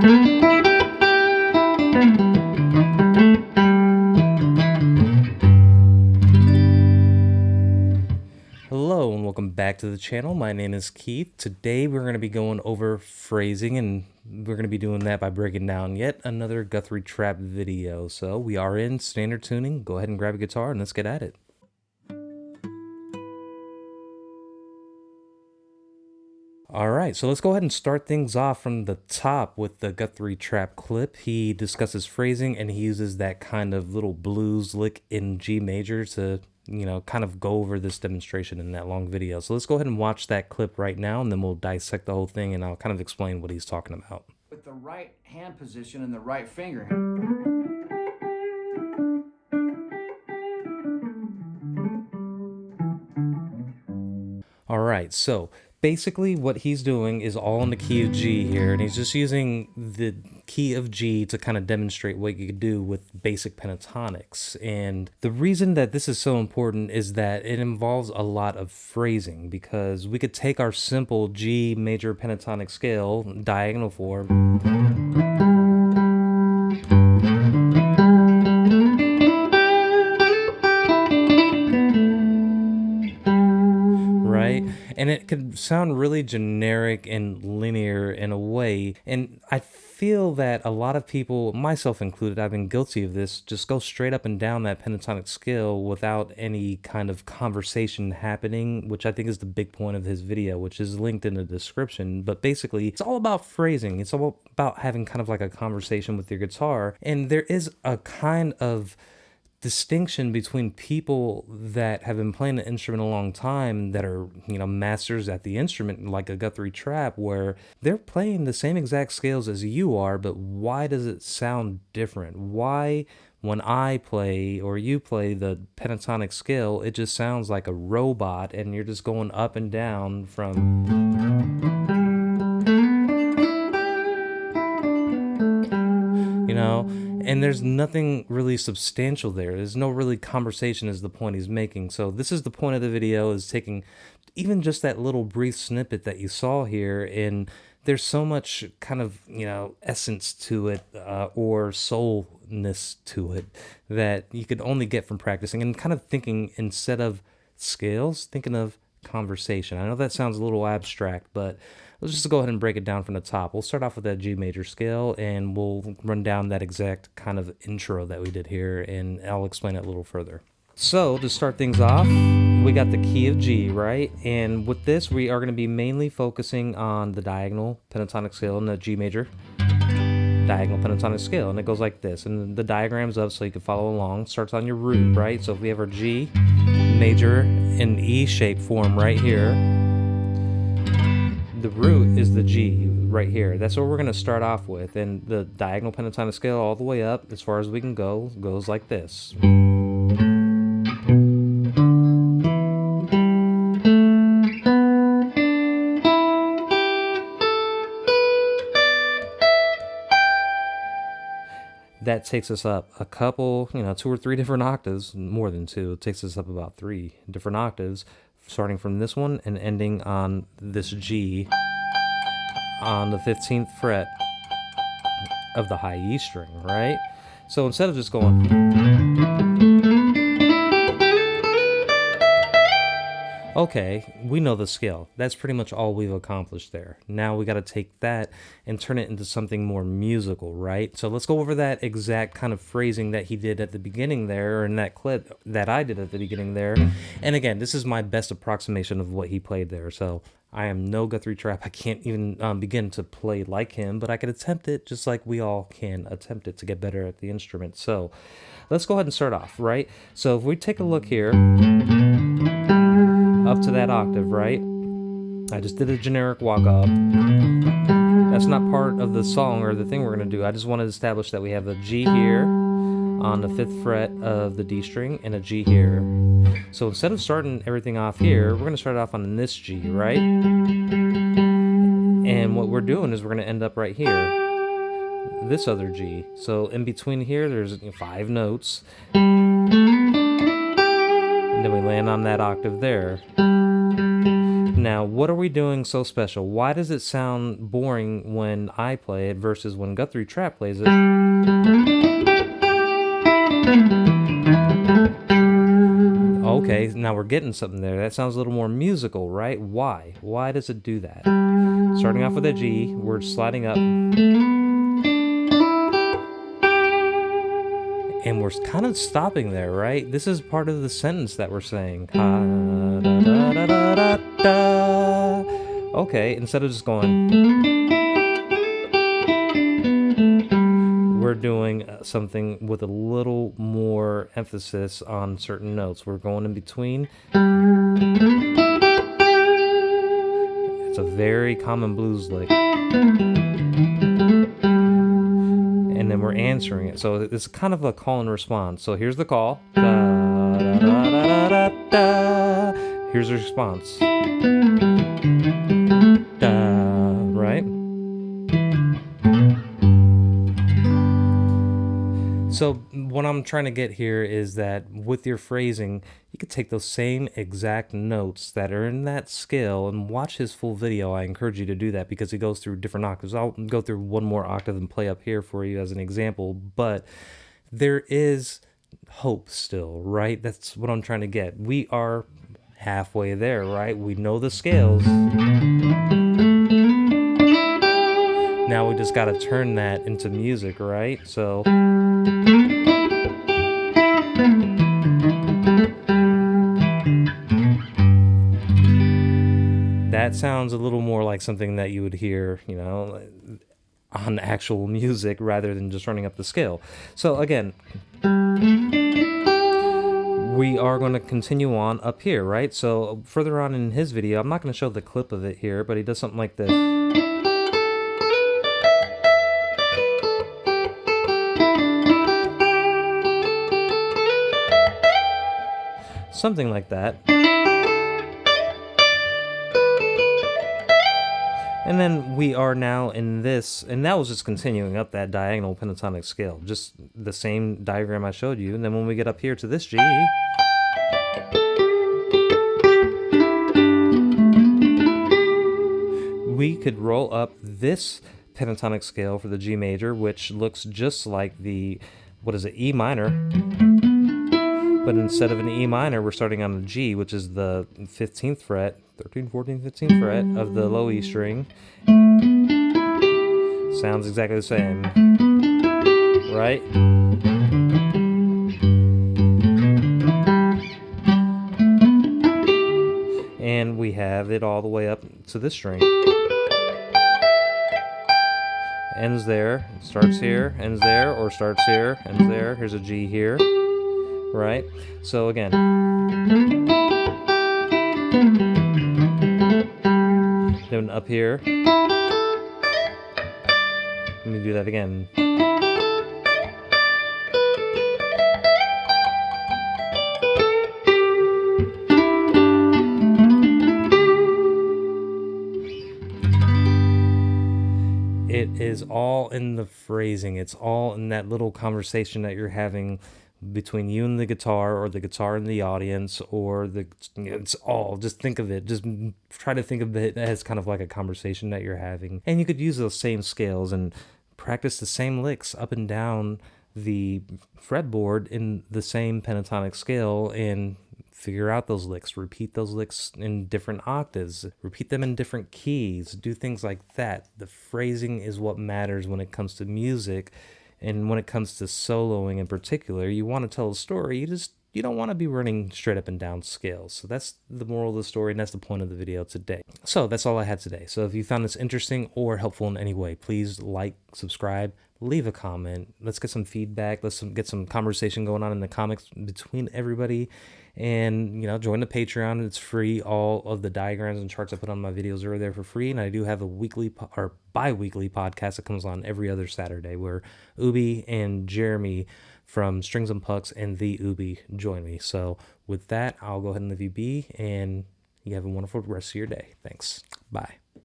Hello and welcome back to the channel. My name is Keith. Today we're going to be going over phrasing, and we're going to be doing that by breaking down yet another Guthrie Trapp video. So we are in standard tuning. Go ahead and grab a guitar and let's get at it. Alright, so let's go ahead and start things off from the top with the Guthrie Trapp clip. He discusses phrasing and he uses that kind of little blues lick in G major to, kind of go over this demonstration in that long video. So let's go ahead and watch that clip right now, and then we'll dissect the whole thing and I'll kind of explain what he's talking about. With the right hand position and the right finger. Alright, so basically what he's doing is all in the key of G here, and he's just using the key of G to kind of demonstrate what you could do with basic pentatonics. And the reason that this is so important is that it involves a lot of phrasing, because we could take our simple G major pentatonic scale, diagonal form, and it could sound really generic and linear in a way. And I feel that a lot of people, myself included, I've been guilty of this, just go straight up and down that pentatonic scale without any kind of conversation happening, which I think is the big point of his video, which is linked in the description. But basically, it's all about phrasing. It's all about having kind of like a conversation with your guitar. And there is a kind of distinction between people that have been playing the instrument a long time, that are, masters at the instrument, like a Guthrie Trapp, where they're playing the same exact scales as you are, but why does it sound different? Why, when I play or you play the pentatonic scale, it just sounds like a robot and you're just going up and down from... And there's nothing really substantial there. There's no really conversation is the point he's making. So this is the point of the video, is taking even just that little brief snippet that you saw here, and there's so much kind of, essence to it, or soulness to it, that you could only get from practicing and kind of thinking, instead of scales, thinking of conversation. I know that sounds a little abstract, but let's just go ahead and break it down from the top. We'll start off with that G major scale, and we'll run down that exact kind of intro that we did here, and I'll explain it a little further. So to start things off, we got the key of G, right? And with this, we are going to be mainly focusing on the diagonal pentatonic scale in the G major diagonal pentatonic scale, and it goes like this. And the diagram's up so you can follow along. Starts on your root, right? So if we have our G major in E shape form right here, the root is the G right here. That's what we're going to start off with. And the diagonal pentatonic scale all the way up, as far as we can go, goes like this. That takes us up a couple, 2 or 3 different octaves, more than 2. It takes us up about 3 different octaves, starting from this one and ending on this G on the 15th fret of the high E string, right? So instead of just going... Okay, we know the scale. That's pretty much all we've accomplished there. Now we got to take that and turn it into something more musical, right? So let's go over that exact kind of phrasing that he did at the beginning there, or in that clip that I did at the beginning there. And again, this is my best approximation of what he played there. So I am no Guthrie Trapp. I can't even begin to play like him, but I could attempt it just like we all can attempt it to get better at the instrument. So let's go ahead and start off, right? So if we take a look here, up to that octave, right? I just did a generic walk up. That's not part of the song or the thing we're going to do. I just want to establish that we have a G here on the 5th fret of the D string and a G here. So instead of starting everything off here, we're going to start off on this G, right? And what we're doing is we're going to end up right here, this other G. So in between here, there's 5 notes. And then we land on that octave there. Now, what are we doing so special? Why does it sound boring when I play it versus when Guthrie Trapp plays it? Okay, now we're getting something there. That sounds a little more musical, right? Why? Why does it do that? Starting off with a G, we're sliding up. And we're kind of stopping there, right? This is part of the sentence that we're saying. Okay, instead of just going, we're doing something with a little more emphasis on certain notes. We're going in between. It's a very common blues lick. And then we're answering it. So it's kind of a call and response. So here's the call. Here's the response. Right? So what I'm trying to get here is that with your phrasing, you could take those same exact notes that are in that scale and watch his full video. I encourage you to do that because he goes through different octaves. I'll go through one more octave and play up here for you as an example, but there is hope still, right? That's what I'm trying to get. We are halfway there, right? We know the scales. Now we just got to turn that into music, right? So that sounds a little more like something that you would hear, you know, on actual music rather than just running up the scale. So again, we are going to continue on up here, right? So further on in his video, I'm not going to show the clip of it here, but he does something like this. Something like that. And then we are now in this, and that was just continuing up that diagonal pentatonic scale, just the same diagram I showed you. And then when we get up here to this G, we could roll up this pentatonic scale for the G major, which looks just like the, what is it, E minor. But instead of an E minor, we're starting on a G, which is the 15th fret, 13th, 14th, 15th fret of the low E string. Sounds exactly the same, right? And we have it all the way up to this string. Ends there, starts here, ends there, or starts here, ends there. Here's a G here. Right? So again, then up here, let me do that again. It is all in the phrasing. It's all in that little conversation that you're having between you and the guitar, or the guitar and the audience, or it's all, just think of it, just try to think of it as kind of like a conversation that you're having. And you could use those same scales and practice the same licks up and down the fretboard in the same pentatonic scale and figure out those licks, repeat those licks in different octaves, repeat them in different keys, do things like that. The phrasing is what matters when it comes to music. And when it comes to soloing in particular, you want to tell a story, you don't want to be running straight up and down scales. So that's the moral of the story, and that's the point of the video today. So that's all I had today. So if you found this interesting or helpful in any way, please like, subscribe, leave a comment. Let's get some feedback. Let's get some conversation going on in the comments between everybody. And, you know, join the Patreon. It's free. All of the diagrams and charts I put on my videos are there for free. And I do have a weekly or bi-weekly podcast that comes on every other Saturday where Ubie and Jeremy from Strings and Pucks and the Ubie join me. So with that, I'll go ahead and leave you be, and you have a wonderful rest of your day. Thanks. Bye.